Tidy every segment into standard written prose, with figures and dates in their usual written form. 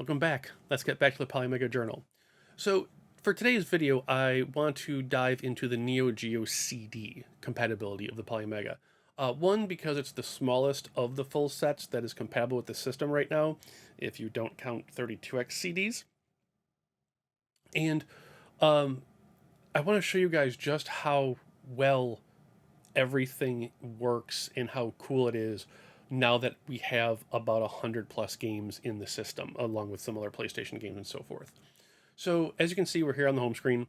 Welcome back. Let's get back to the Polymega journal. So for today's video, I want to dive into the Geo CD compatibility of the Polymega. One, because it's the smallest of the full sets that is compatible with the system right now, if you don't count 32X CDs. And um, I want to show you guys just how well everything works and how cool it is now that we have about 100 plus games in the system, along with similar PlayStation games and so forth. So as you can see, we're here on the home screen.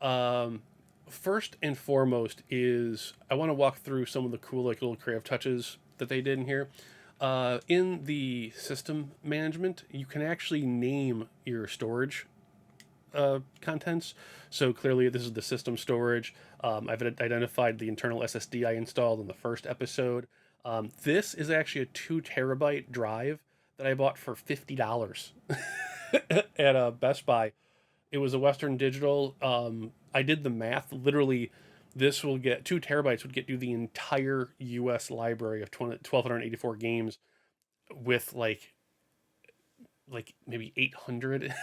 Um, First and foremost is I want to walk through some of the cool little creative touches that they did in here. In the system management, you can actually name your storage contents. So clearly, this is the system storage. I've identified the internal SSD I installed in the first episode. This is actually a 2 terabyte drive that I bought for $50 at Best Buy. It was a Western Digital. I did the math. Literally, this will get 2 terabytes would get you the entire U.S. library of 1,284 games with like maybe 800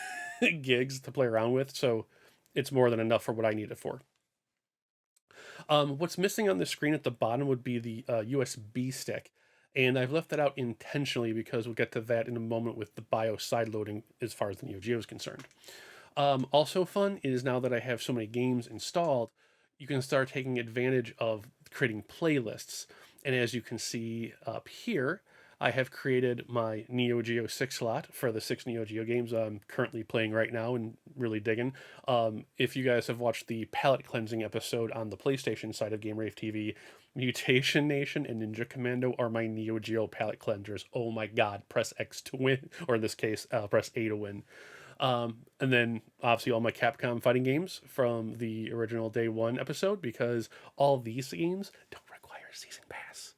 gigs to play around with. So it's more than enough for what I need it for. What's missing on the screen at the bottom would be the USB stick. And I've left that out intentionally because we'll get to that in a moment with the BIOS side loading as far as the Neo Geo is concerned. Also fun is now that I have so many games installed, you can start taking advantage of creating playlists. And as you can see up here, I have created my Neo Geo 6 slot for the 6 Neo Geo games I'm currently playing right now and really digging. If you guys have watched the palette cleansing episode on the PlayStation side of Game Rave TV, Mutation Nation and Ninja Commando are my Neo Geo palette cleansers. Oh my god, press X to win, or in this case, press A to win. And then obviously all my Capcom fighting games from the original Day One episode, because all these games don't require a season pass.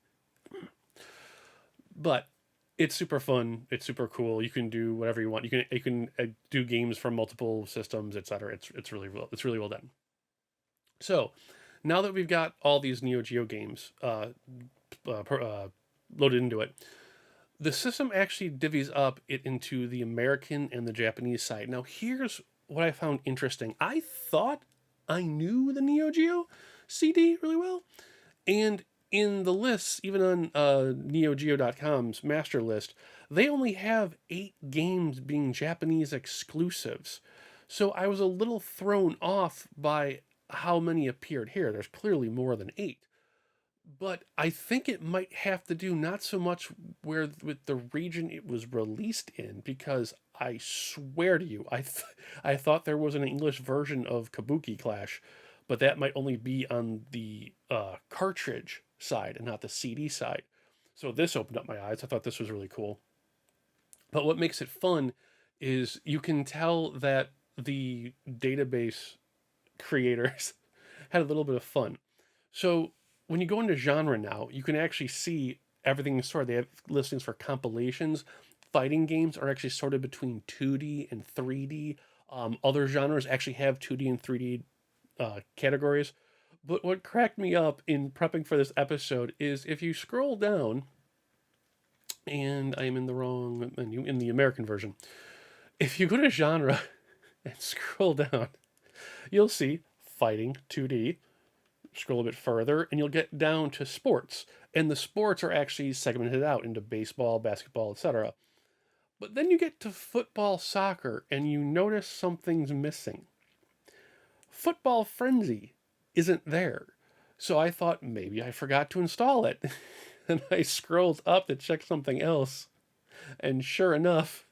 But it's super fun. It's super cool. You can do whatever you want. You can do games from multiple systems, etc. It's really well done. So now that we've got all these Neo Geo games loaded into it, the system actually divvies up it into the American and the Japanese side. Now, here's what I found interesting. I thought I knew the Neo Geo CD really well, and in the lists, even on NeoGeo.com's master list, they only have 8 games being Japanese exclusives. So I was a little thrown off by how many appeared here. There's clearly more than 8. But I think it might have to do not so much where with the region it was released in, because I swear to you, I thought there was an English version of Kabuki Clash, but that might only be on the cartridge side and not the CD side. So this opened up my eyes. I thought this was really cool. But what makes it fun is you can tell that the database creators had a little bit of fun. So when you go into genre now, you can actually see everything sorted. They have listings for compilations. Fighting games are actually sorted between 2D and 3D. Other genres actually have 2D and 3D categories. But what cracked me up in prepping for this episode is if you scroll down, and I am in the wrong menu, in the American version. If you go to genre and scroll down, you'll see fighting 2D. Scroll a bit further and you'll get down to sports, and the sports are actually segmented out into baseball, basketball, etc. But then you get to football, soccer, and you notice something's missing. Football Frenzy isn't there. So I thought maybe I forgot to install it. And I scrolled up to check something else, and sure enough,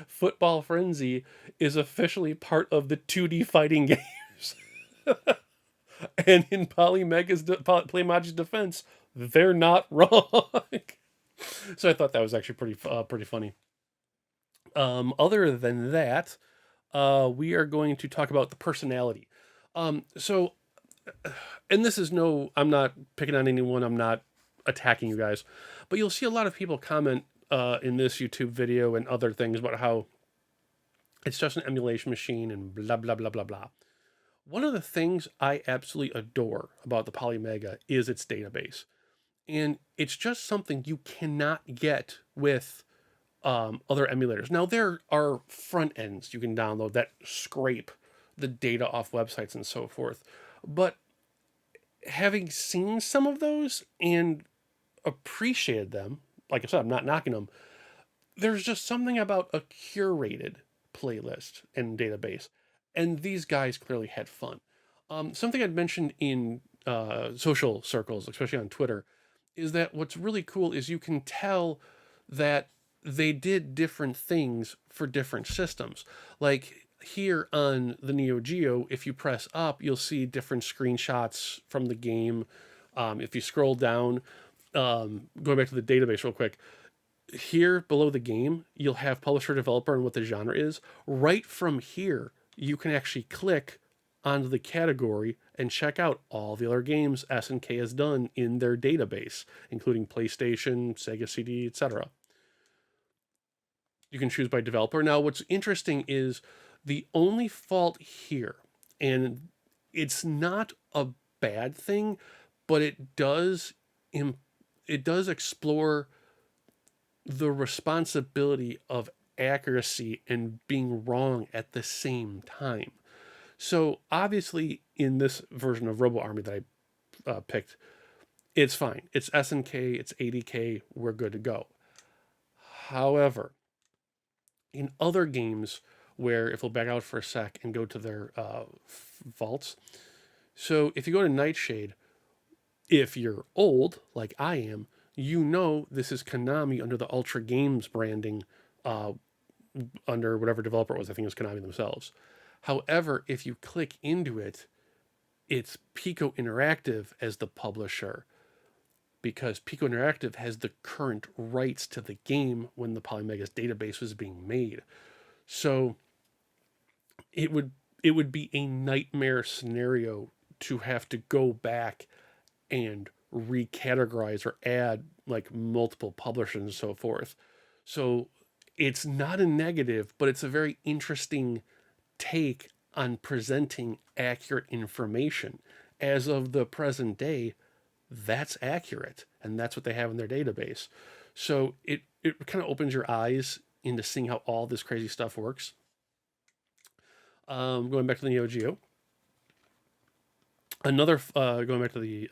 Football Frenzy is officially part of the 2D fighting games. And in Polymega's defense, they're not wrong. So I thought that was actually pretty funny. Other than that, we are going to talk about the personality. So, and this is no, I'm not picking on anyone. I'm not attacking you guys, but you'll see a lot of people comment in this YouTube video and other things about how it's just an emulation machine and blah blah blah blah blah. One of the things I absolutely adore about the Polymega is its database. And it's just something you cannot get with other emulators. Now there are front ends you can download that scrape the data off websites and so forth, but having seen some of those and appreciated them, like I said, I'm not knocking them. There's just something about a curated playlist and database, and these guys clearly had fun. Something I'd mentioned in social circles, especially on Twitter, is that what's really cool is you can tell that they did different things for different systems. Like here on the Neo Geo, if you press up, you'll see different screenshots from the game. If you scroll down, going back to the database real quick, here below the game, you'll have publisher, developer, and what the genre is. Right from here, you can actually click onto the category and check out all the other games SNK has done in their database, including PlayStation, Sega CD, etc. You can choose by developer. Now, what's interesting is the only fault here, and it's not a bad thing, but it does explore the responsibility of accuracy and being wrong at the same time. So obviously, in this version of Robo Army that I picked, it's fine. It's SNK, it's 80K, we're good to go. However, in other games where, if we'll back out for a sec and go to their vaults, so if you go to Nightshade, if you're old, like I am, you know this is Konami under the Ultra Games branding, under whatever developer it was. I think it was Konami themselves. However, if you click into it, it's Pico Interactive as the publisher, because Pico Interactive has the current rights to the game when the Polymega's database was being made. So it would be a nightmare scenario to have to go back and recategorize or add like multiple publishers and so forth. So it's not a negative, but it's a very interesting take on presenting accurate information. As of the present day, that's accurate, and that's what they have in their database. So it kind of opens your eyes into seeing how all this crazy stuff works. Going back to the Neo Geo, another going back to the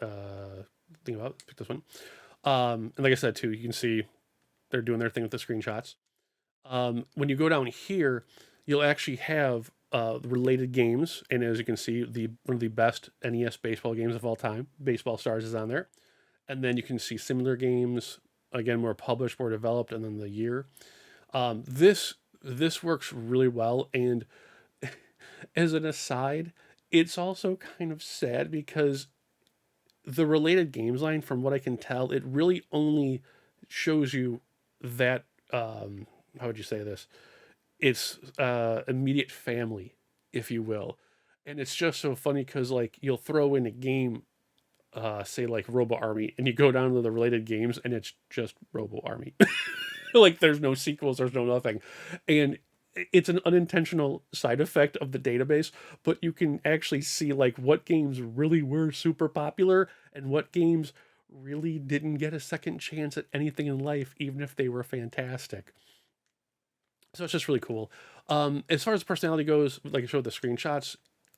thing about pick this one. And like I said too, you can see they're doing their thing with the screenshots. When you go down here, you'll actually have related games, and as you can see, the one of the best NES baseball games of all time, Baseball Stars, is on there. And then you can see similar games, again, more published, more developed, and then the year. This works really well. And as an aside, it's also kind of sad because the related games line, from what I can tell, it really only shows you that, how would you say this? It's immediate family, if you will. And it's just so funny because like you'll throw in a game, say like Robo Army, and you go down to the related games and it's just Robo Army. Like there's no sequels, there's no nothing. And it's an unintentional side effect of the database, but you can actually see like what games really were super popular and what games really didn't get a second chance at anything in life, even if they were fantastic. So it's just really cool. As far as personality goes, like I showed the screenshots,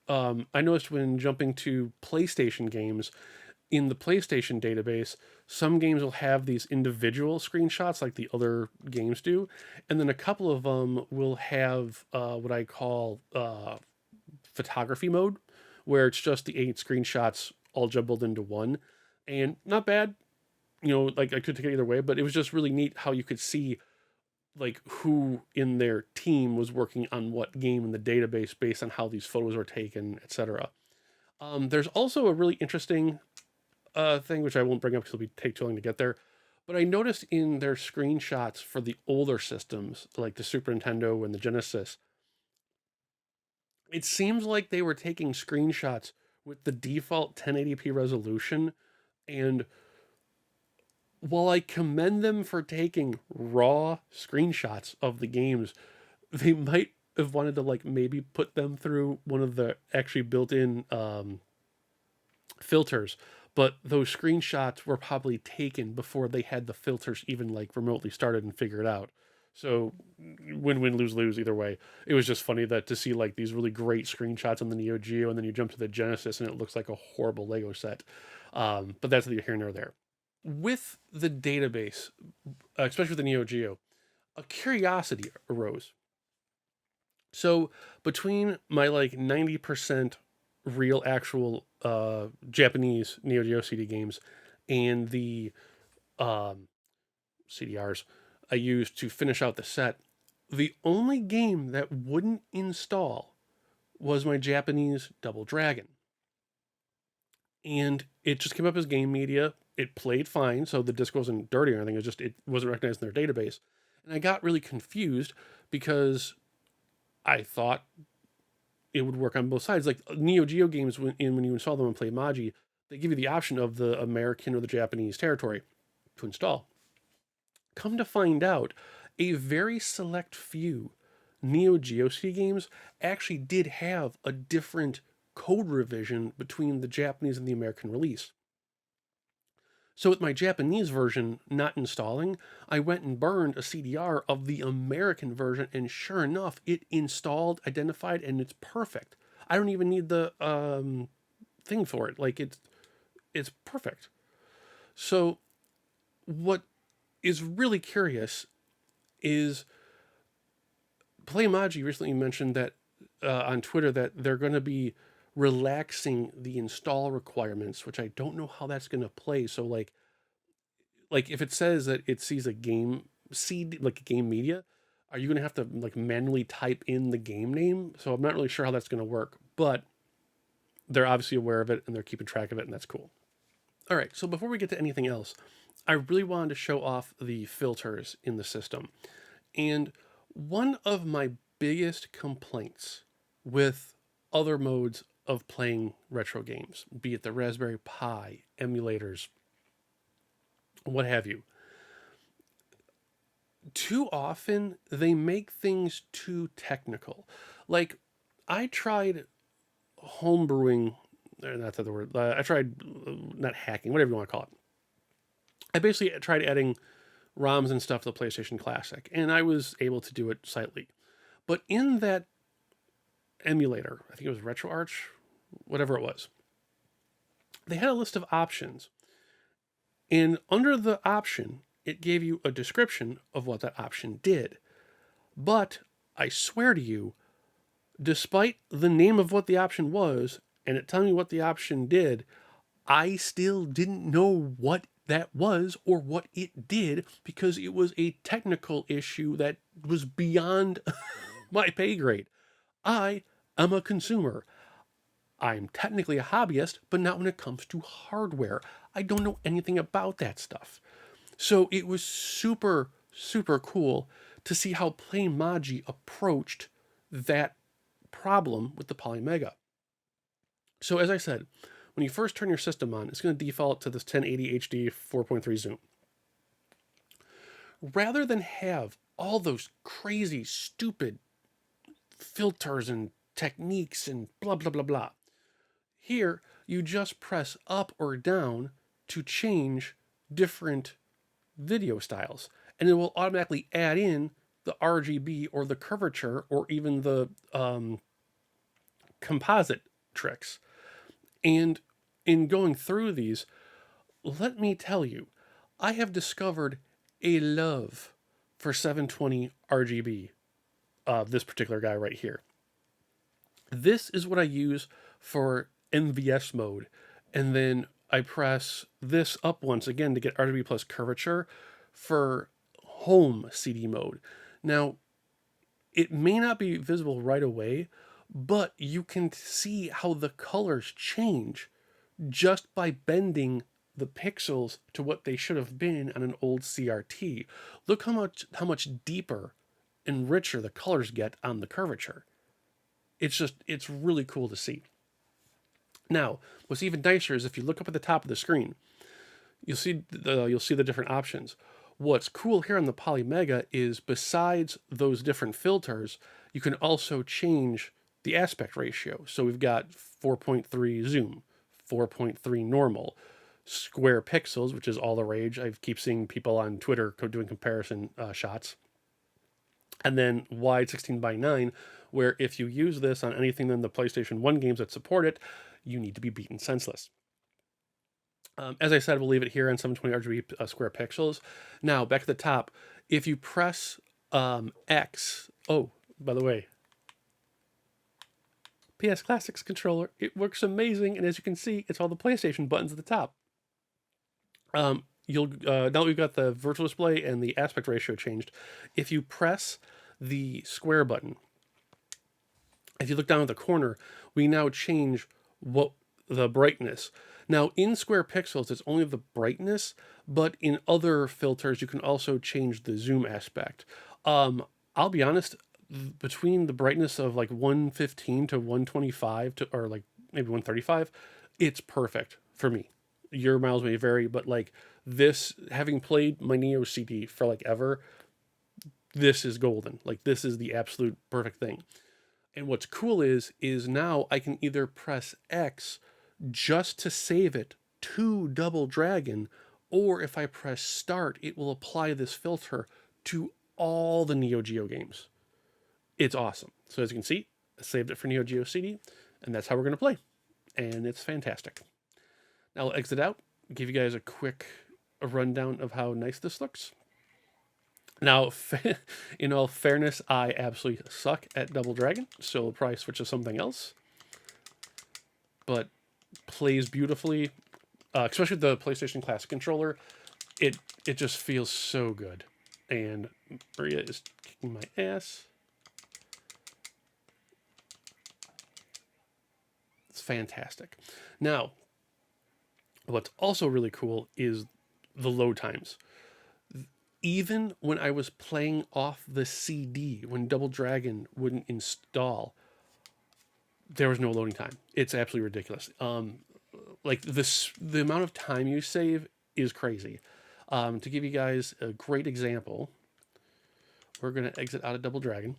I noticed when jumping to PlayStation games, in the PlayStation database, some games will have these individual screenshots like the other games do, and then a couple of them will have what I call photography mode, where it's just the 8 screenshots all jumbled into one, and not bad. You know, like I could take it either way, but it was just really neat how you could see like who in their team was working on what game in the database based on how these photos were taken, etc. There's also a really interesting thing, which I won't bring up because it'll take too long to get there. But I noticed in their screenshots for the older systems, like the Super Nintendo and the Genesis, it seems like they were taking screenshots with the default 1080p resolution. And while I commend them for taking raw screenshots of the games, they might have wanted to like maybe put them through one of the actually built-in filters, but those screenshots were probably taken before they had the filters even like remotely started and figured out. So win-win, lose-lose either way. It was just funny that to see like these really great screenshots on the Neo Geo, and then you jump to the Genesis and it looks like a horrible Lego set. But that's neither here nor there. With the database, especially with the Neo Geo, a curiosity arose. So between my like 90% real actual Japanese Neo Geo CD games and the um, CDRs I used to finish out the set, the only game that wouldn't install was my Japanese Double Dragon. And it just came up as game media. It played fine, so the disc wasn't dirty or anything. It wasn't recognized in their database. And I got really confused because I thought it would work on both sides. Like Neo Geo games, when you install them and play Magi, they give you the option of the American or the Japanese territory to install. Come to find out, a very select few Neo Geo CD games actually did have a different code revision between the Japanese and the American release. So with my Japanese version not installing, I went and burned a CDR of the American version, and sure enough, it installed, identified, and it's perfect. I don't even need the thing for it. Like it's perfect. So what is really curious is Playmaji recently mentioned that on Twitter that they're going to be relaxing the install requirements, which I don't know how that's going to play. So like if it says that it sees a game seed like a game media, are you going to have to like manually type in the game name? So I'm not really sure how that's going to work, but they're obviously aware of it and they're keeping track of it, and that's cool. All right, so before we get to anything else, I really wanted to show off the filters in the system. And one of my biggest complaints with other modes of playing retro games, be it the Raspberry Pi, emulators, what have you, too often they make things too technical. Like, I tried homebrewing, not the word, I tried not hacking, whatever you want to call it. I basically tried adding ROMs and stuff to the PlayStation Classic, and I was able to do it slightly. But in that emulator, I think it was RetroArch, whatever it was, they had a list of options. And under the option, it gave you a description of what that option did. But I swear to you, despite the name of what the option was and it telling me what the option did, I still didn't know what that was or what it did because it was a technical issue that was beyond my pay grade. I am a consumer. I'm technically a hobbyist, but not when it comes to hardware. I don't know anything about that stuff. So it was super, super cool to see how Playmaji approached that problem with the Polymega. So as I said, when you first turn your system on, it's going to default to this 1080 HD 4.3 zoom. Rather than have all those crazy, stupid filters and techniques and blah, blah, blah, blah, here you just press up or down to change different video styles, and it will automatically add in the RGB or the curvature or even the composite tricks. And in going through these, let me tell you, I have discovered a love for 720 RGB. This particular guy right here. This is what I use for NVS mode, and then I press this up once again to get RGB plus curvature for home CD mode. Now, it may not be visible right away, but you can see how the colors change just by bending the pixels to what they should have been on an old CRT. Look how much deeper and richer the colors get on the curvature. It's really cool to see. Now, what's even nicer is if you look up at the top of the screen, you'll see the different options. What's cool here on the Polymega is besides those different filters, you can also change the aspect ratio. So we've got 4.3 zoom, 4.3 normal, square pixels, which is all the rage. I keep seeing people on Twitter doing comparison shots. and then wide 16:9, where if you use this on anything than the PlayStation 1 games that support it, you need to be beaten senseless. As I said, we'll leave it here on 720 RGB square pixels. Now, back at the top, if you press X, oh, by the way, PS Classics controller, it works amazing, and as you can see, it's all the PlayStation buttons at the top. You'll now that we've got the virtual display and the aspect ratio changed, if you press the square button, if you look down at the corner, we now change what the brightness. Now in square pixels, it's only the brightness, but in other filters, you can also change the zoom aspect. I'll be honest, between the brightness of like 115 to 125 to or like maybe 135, it's perfect for me. Your miles may vary, but like this, having played my Neo CD for like ever, this is golden. Like this is the absolute perfect thing. And what's cool is now I can either press X just to save it to Double Dragon, or if I press start, it will apply this filter to all the Neo Geo games. It's awesome. So as you can see, I saved it for Neo Geo CD, and that's how we're going to play. And it's fantastic. Now I'll exit out, give you guys a quick rundown of how nice this looks. Now, in all fairness, I absolutely suck at Double Dragon, so I'll probably switch to something else. But plays beautifully, especially the PlayStation Classic controller. It just feels so good. And Maria is kicking my ass. It's fantastic. Now, what's also really cool is the load times. Even when I was playing off the CD, when Double Dragon wouldn't install, there was no loading time. It's absolutely ridiculous. Like this, the amount of time you save is crazy. To give you guys a great example, we're going to exit out of Double Dragon,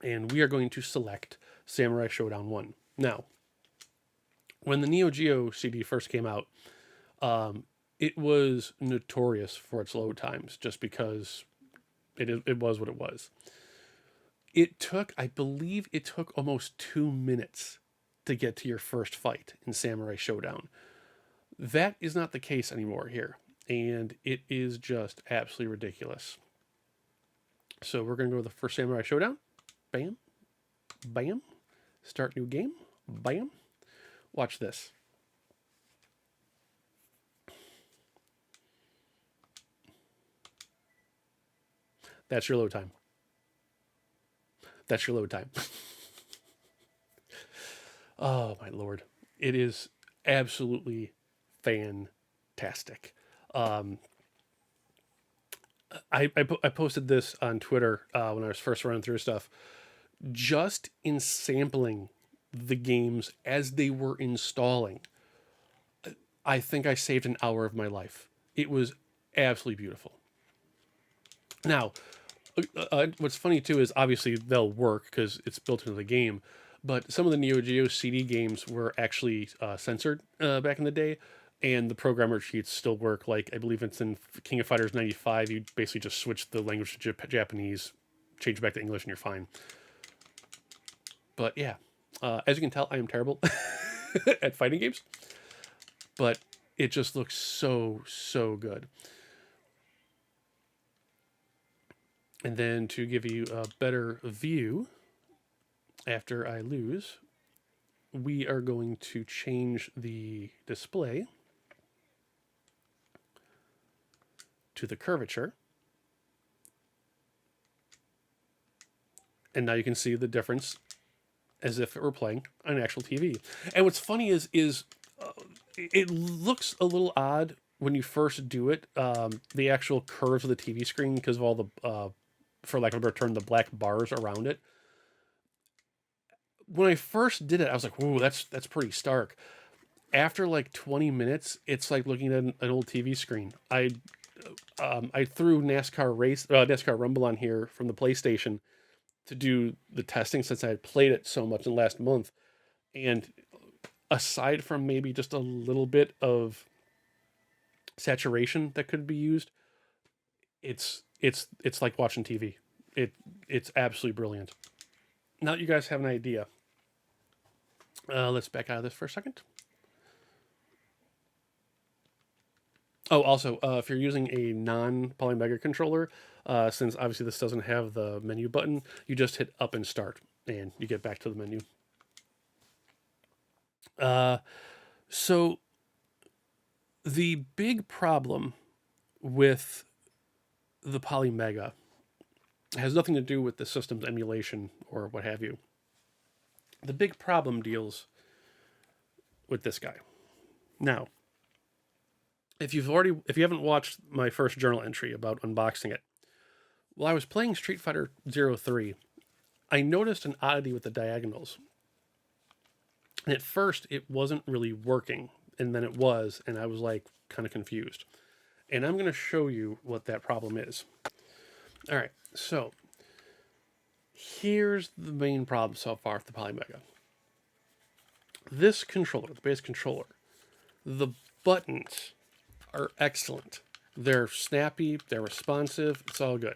and we are going to select Samurai Showdown 1. Now, when the Neo Geo CD first came out, it was notorious for its load times, just because it was what it was. It took, I believe, it took almost 2 minutes to get to your first fight in Samurai Showdown. That is not the case anymore here, and it is just absolutely ridiculous. So we're going to go to the first Samurai Showdown. Bam. Bam. Start new game. Bam. Watch this. That's your load time. That's your load time. Oh, my Lord. It is absolutely fantastic. I posted this on Twitter when I was first running through stuff. Just in sampling the games as they were installing, I think I saved an hour of my life. It was absolutely beautiful. Now, what's funny too is obviously they'll work because it's built into the game, but some of the Neo Geo CD games were actually censored back in the day, and the programmer sheets still work. Like I believe it's in King of Fighters '95. You basically just switch the language to Japanese, change it back to English, and you're fine. But yeah, as you can tell, I am terrible at fighting games, but it just looks so good. And then to give you a better view, after I lose, we are going to change the display to the curvature. And now you can see the difference as if it were playing on an actual TV. And what's funny is it looks a little odd when you first do it, the actual curves of the TV screen, because of all the, for lack of a better term, the black bars around it. When I first did it, I was like, "Whoa, that's pretty stark." After like 20 minutes, it's like looking at an old TV screen. I threw NASCAR Rumble on here from the PlayStation to do the testing since I had played it so much in the last month, and aside from maybe just a little bit of saturation that could be used, it's like watching TV. It's absolutely brilliant. Now that you guys have an idea, let's back out of this for a second. Oh, also, if you're using a non-Polymega controller, since obviously this doesn't have the menu button, you just hit up and start, and you get back to the menu. So the big problem with the Polymega has nothing to do with the system's emulation or what have you. The big problem deals with this guy. Now, if you haven't watched my first journal entry about unboxing it, while I was playing Street Fighter 03, I noticed an oddity with the diagonals. And at first, it wasn't really working, and then it was, and I was like kind of confused. And I'm going to show you what that problem is. All right, so here's the main problem so far with the Polymega. This controller, the base controller, the buttons are excellent. They're snappy, they're responsive, it's all good.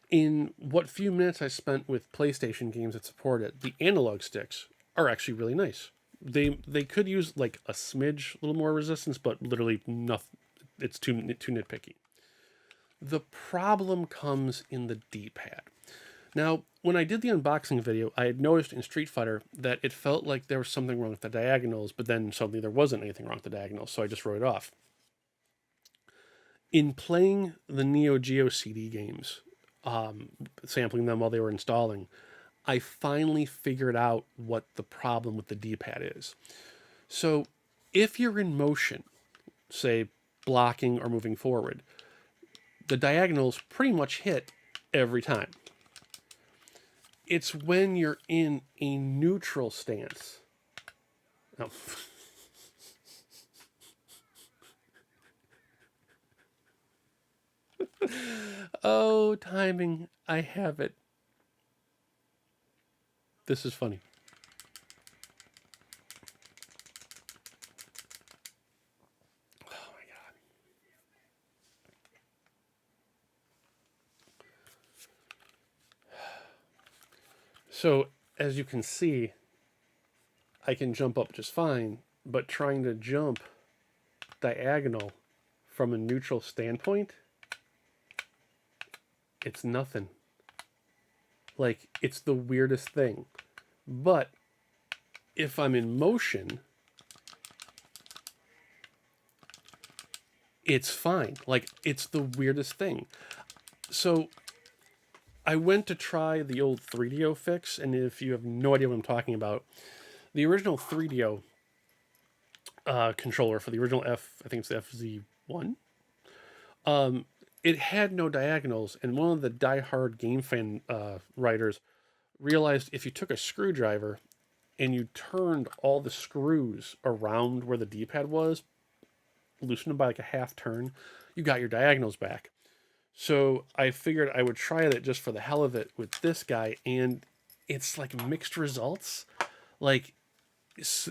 In what few minutes I spent with PlayStation games that support it, the analog sticks are actually really nice. They could use like a smidge, a little more resistance, but literally nothing. It's too nitpicky. The problem comes in the D-pad. Now, when I did the unboxing video, I had noticed in Street Fighter that it felt like there was something wrong with the diagonals, but then suddenly there wasn't anything wrong with the diagonals, so I just wrote it off. In playing the Geo CD games, sampling them while they were installing, I finally figured out what the problem with the D-pad is. So if you're in motion, say blocking or moving forward, the diagonals pretty much hit every time. It's when you're in a neutral stance. Oh. Oh, timing. I have it. This is funny. Oh my God. So, as you can see, I can jump up just fine, but trying to jump diagonal from a neutral standpoint, it's nothing. Like, it's the weirdest thing. But if I'm in motion, it's fine. Like, it's the weirdest thing. So I went to try the old 3DO fix, and if you have no idea what I'm talking about, the original 3DO controller for the original I think it's the FZ1, it had no diagonals, and one of the die-hard game fan writers realized if you took a screwdriver and you turned all the screws around where the D-pad was, loosened them by like a half turn, you got your diagonals back. So I figured I would try that just for the hell of it with this guy, and it's like mixed results. Like,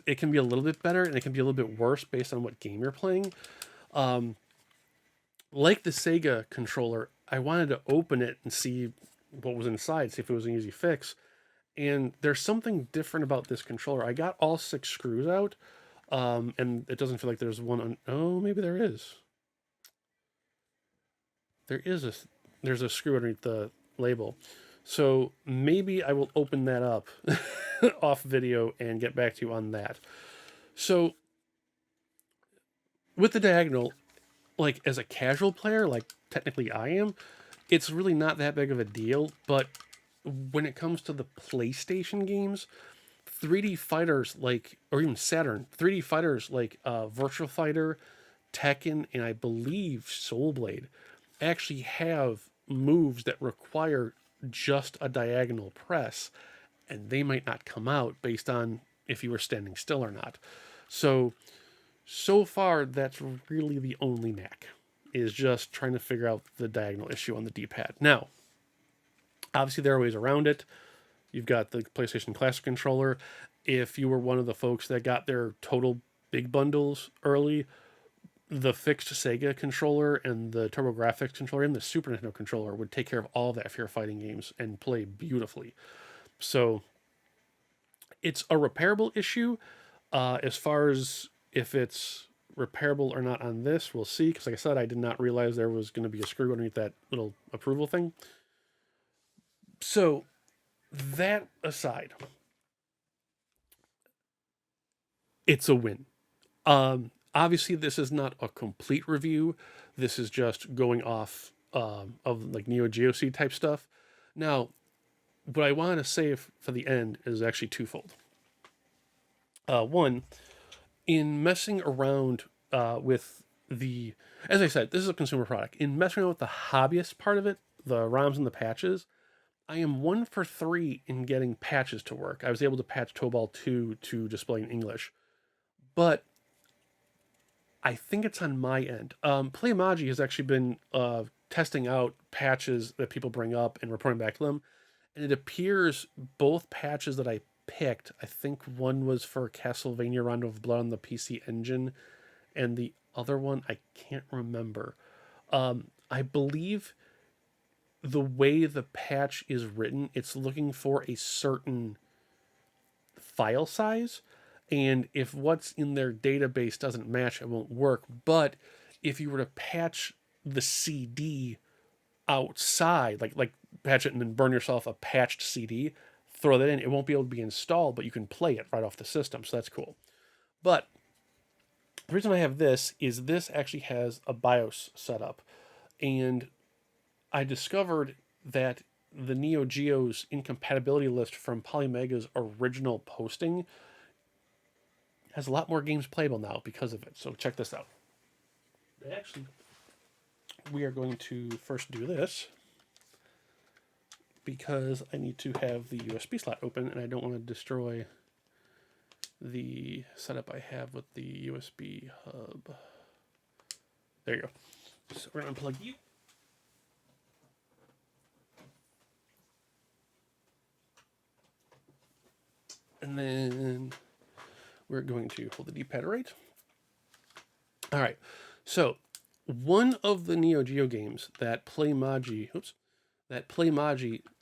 it can be a little bit better, and it can be a little bit worse based on what game you're playing. Like the Sega controller, I wanted to open it and see what was inside, see if it was an easy fix. And there's something different about this controller. I got all 6 screws out, and it doesn't feel like there's one. Oh, maybe there is. There's a screw underneath the label. So maybe I will open that up off video and get back to you on that. So with the diagonal, like as a casual player, like technically I am, it's really not that big of a deal. But when it comes to the PlayStation games, 3D fighters like, or even Saturn, 3D fighters like Virtua Fighter, Tekken, and I believe Soul Blade actually have moves that require just a diagonal press, and they might not come out based on if you were standing still or not. So far, that's really the only knack, is just trying to figure out the diagonal issue on the D-pad. Now, obviously there are ways around it. You've got the PlayStation Classic controller. If you were one of the folks that got their total big bundles early, the fixed Sega controller and the TurboGrafx controller and the Super Nintendo controller would take care of all of that for your fighting games and play beautifully. So it's a repairable issue. As far as if it's repairable or not on this, we'll see. Because like I said, I did not realize there was going to be a screw underneath that little approval thing. So that aside, it's a win. Obviously, this is not a complete review. This is just going off of like Neo Geo CD type stuff. Now, what I want to say for the end is actually twofold. One, in messing around with the, as I said, this is a consumer product. In messing around with the hobbyist part of it, the ROMs and the patches, I am 1 for 3 in getting patches to work. I was able to patch Tobal 2 to display in English, but I think it's on my end. Playmagy has actually been testing out patches that people bring up and reporting back to them, and it appears both patches that I picked, I think one was for Castlevania Rondo of Blood on the PC Engine, and the other one I can't remember. I believe the way the patch is written, it's looking for a certain file size, and if what's in their database doesn't match, it won't work. But if you were to patch the CD outside, like patch it and then burn yourself a patched CD, throw that in, it won't be able to be installed, but you can play it right off the system, so that's cool. But the reason I have this is this actually has a BIOS setup, and I discovered that the Neo Geo's incompatibility list from Polymega's original posting has a lot more games playable now because of it. So check this out. Actually, we are going to first do this because I need to have the USB slot open and I don't want to destroy the setup I have with the USB hub. There you go. So we're going to unplug you. And then we're going to hold the D-pad right. All right. So one of the Neo Geo games that Playmagy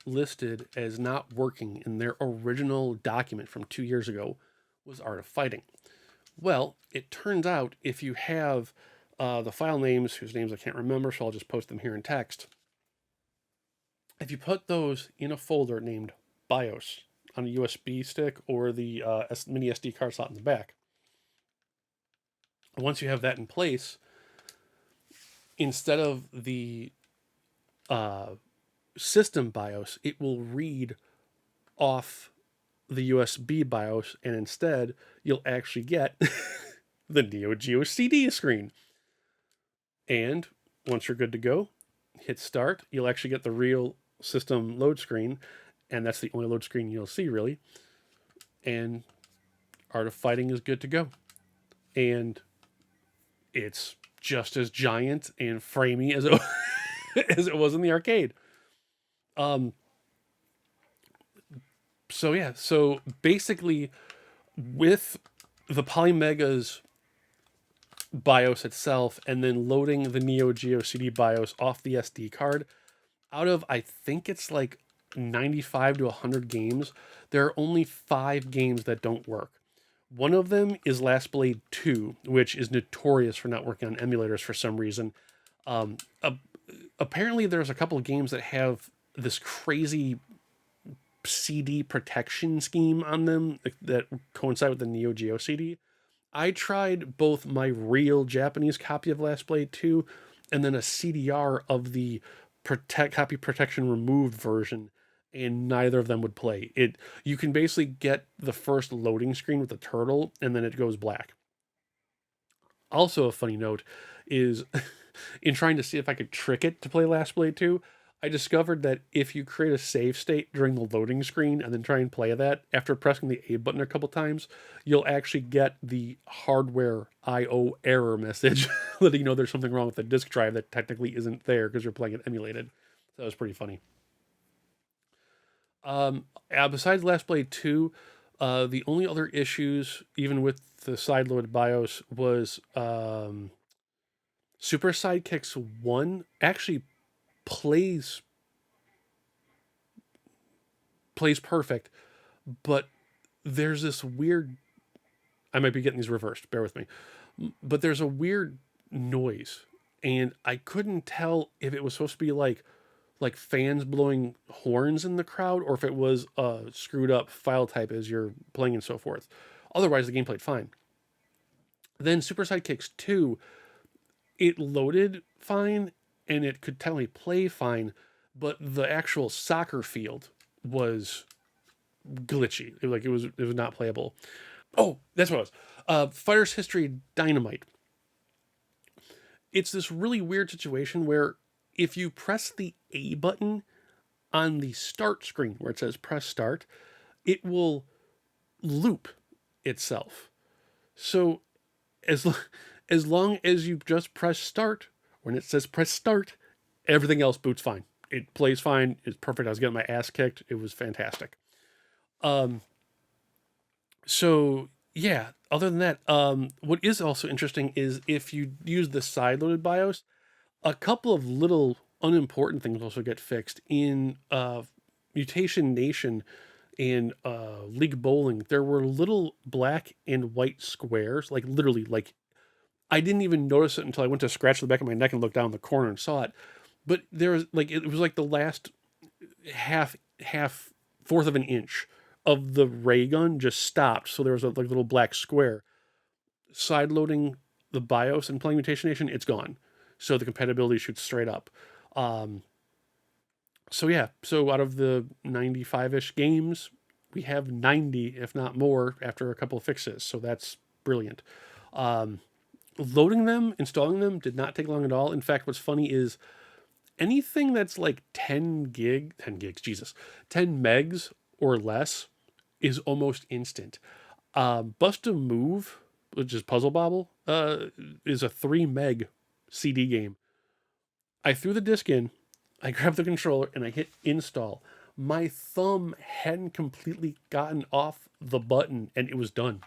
listed as not working in their original document from 2 years ago was Art of Fighting. Well, it turns out if you have the file names, whose names I can't remember, so I'll just post them here in text. If you put those in a folder named BIOS on a USB stick or the mini SD card slot in the back, once you have that in place, instead of the system BIOS, it will read off the USB BIOS, and instead you'll actually get the Neo Geo CD screen. And once you're good to go, hit start, you'll actually get the real system load screen, and that's the only load screen you'll see, really. And Art of Fighting is good to go. And it's just as giant and framey as it, as it was in the arcade. So yeah, so basically with the Polymega's BIOS itself and then loading the Neo Geo CD BIOS off the SD card, out of I think it's like 95 to 100 games, there are only 5 games that don't work. One of them is Last Blade 2, which is notorious for not working on emulators for some reason. Apparently there's a couple of games that have this crazy CD protection scheme on them that coincide with the Neo Geo CD. I tried both my real Japanese copy of Last Blade 2 and then a CDR of the copy protection removed version, and neither of them would play. You can basically get the first loading screen with the turtle and then it goes black. Also a funny note is in trying to see if I could trick it to play Last Blade 2, I discovered that if you create a save state during the loading screen and then try and play that, after pressing the A button a couple times, you'll actually get the hardware I/O error message letting you know there's something wrong with the disk drive that technically isn't there because you're playing it emulated. So that was pretty funny. Besides Last Blade 2, the only other issues, even with the sideload BIOS, was Super Sidekicks 1 actually plays plays perfect, but there's this weird, I might be getting these reversed, bear with me. But there's a weird noise, and I couldn't tell if it was supposed to be like fans blowing horns in the crowd, or if it was a screwed up file type as you're playing and so forth. Otherwise, the game played fine. Then Super Sidekicks 2, it loaded fine and it could technically play fine, but the actual soccer field was glitchy. It was not playable. Oh, that's what it was. Fighter's History Dynamite. It's this really weird situation where if you press the A button on the start screen where it says press start, it will loop itself. So as as long as you just press start, when it says press start, everything else boots fine. It plays fine. It's perfect. I was getting my ass kicked. It was fantastic. Um, so yeah. Other than that, what is also interesting is if you use the side-loaded BIOS, a couple of little unimportant things also get fixed in Mutation Nation and League Bowling. There were little black and white squares, like literally, like I didn't even notice it until I went to scratch the back of my neck and look down the corner and saw it. But there was like it was like the last half fourth of an inch of the ray gun just stopped. So there was a like little black square. Side loading the BIOS and playing Mutation Nation, it's gone. So the compatibility shoots straight up. Um, so yeah, so out of the 95-ish games, we have 90, if not more, after a couple of fixes. So that's brilliant. Um, Loading them, installing them did not take long at all. In fact, what's funny is anything that's like 10 gigs, Jesus, 10 megs or less is almost instant. Bust a Move, which is Puzzle Bobble, is a 3 meg CD game. I threw the disc in, I grabbed the controller, and I hit install. My thumb hadn't completely gotten off the button, and it was done.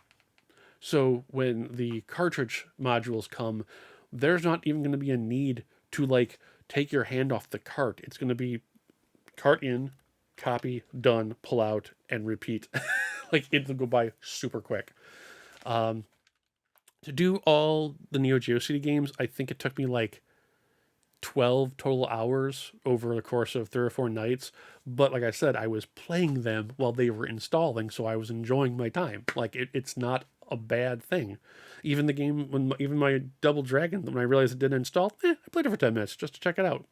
So when the cartridge modules come, there's not even going to be a need to like take your hand off the cart. It's going to be cart in, copy, done, pull out, and repeat. Like it'll go by super quick. Um, to do all the Neo Geo CD games, I think it took me like 12 total hours over the course of 3 or 4 nights. But like I said, I was playing them while they were installing, so I was enjoying my time. Like it's not a bad thing. Even the game, even my Double Dragon, when I realized it didn't install, I played it for 10 minutes just to check it out.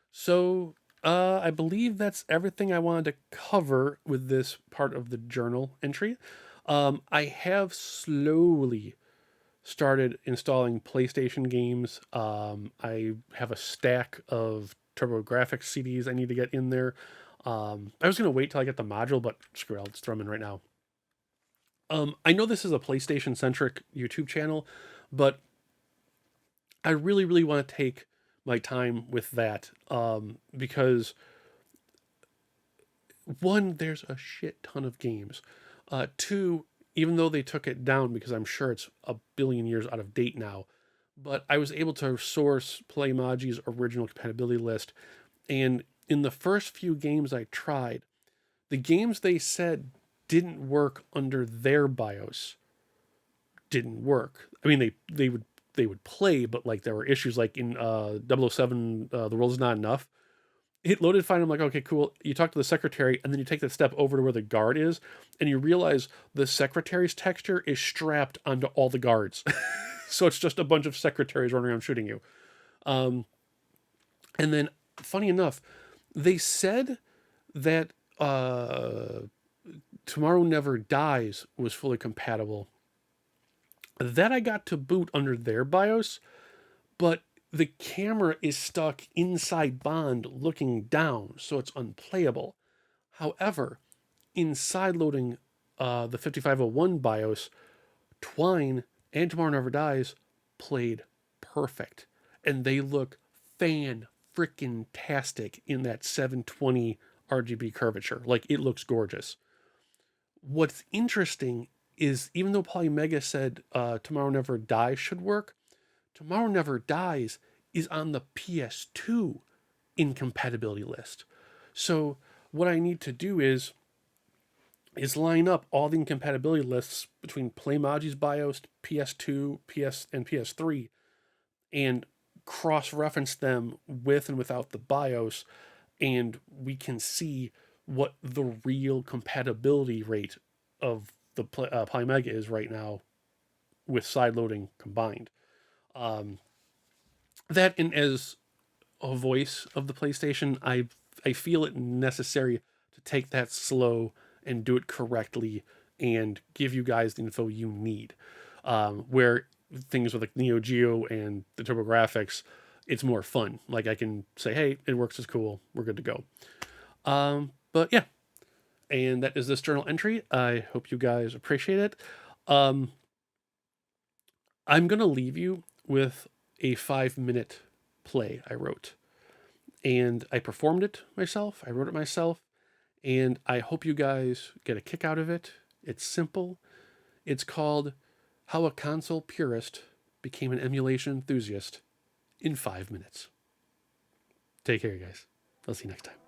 So I believe that's everything I wanted to cover with this part of the journal entry. I have slowly started installing PlayStation games. I have a stack of TurboGrafx CDs I need to get in there. I was going to wait till I get the module, but screw it, I'll just throw them in right now. I know this is a PlayStation centric YouTube channel, but I really, really want to take my time with that because one, there's a shit ton of games. Two, even though they took it down because I'm sure it's a billion years out of date now, but I was able to source Playmagi's original compatibility list. And in the first few games I tried, the games they said didn't work under their BIOS didn't work. I mean, they would play, but like there were issues like in 007, The World Is Not Enough. It loaded fine. I'm like, okay, cool. You talk to the secretary, and then you take that step over to where the guard is, and you realize the secretary's texture is strapped onto all the guards. So it's just a bunch of secretaries running around shooting you. Um, and then, funny enough, they said that Tomorrow Never Dies was fully compatible. That I got to boot under their BIOS, but the camera is stuck inside Bond looking down, so it's unplayable. However, inside loading the 5501 BIOS, Twine and Tomorrow Never Dies played perfect. And they look fan freaking tastic in that 720 RGB curvature. Like it looks gorgeous. What's interesting is even though Polymega said Tomorrow Never Dies should work, Tomorrow Never Dies is on the PS2 incompatibility list. So what I need to do is line up all the incompatibility lists between Playmagi's BIOS, PS2, PS, and PS3, and cross-reference them with and without the BIOS, and we can see what the real compatibility rate of the Polymega is right now with side loading combined. That, and as a voice of the PlayStation, I feel it necessary to take that slow and do it correctly and give you guys the info you need. Where things with like Neo Geo and the TurboGrafx, it's more fun. Like I can say, hey, it works, it's cool, we're good to go. But yeah, and that is this journal entry. I hope you guys appreciate it. I'm gonna leave you with a 5-minute play I wrote, and I performed it myself. I wrote it myself, and I hope you guys get a kick out of it. It's simple. It's called How a Console Purist Became an Emulation Enthusiast in 5 minutes. Take care, guys. I'll see you next time.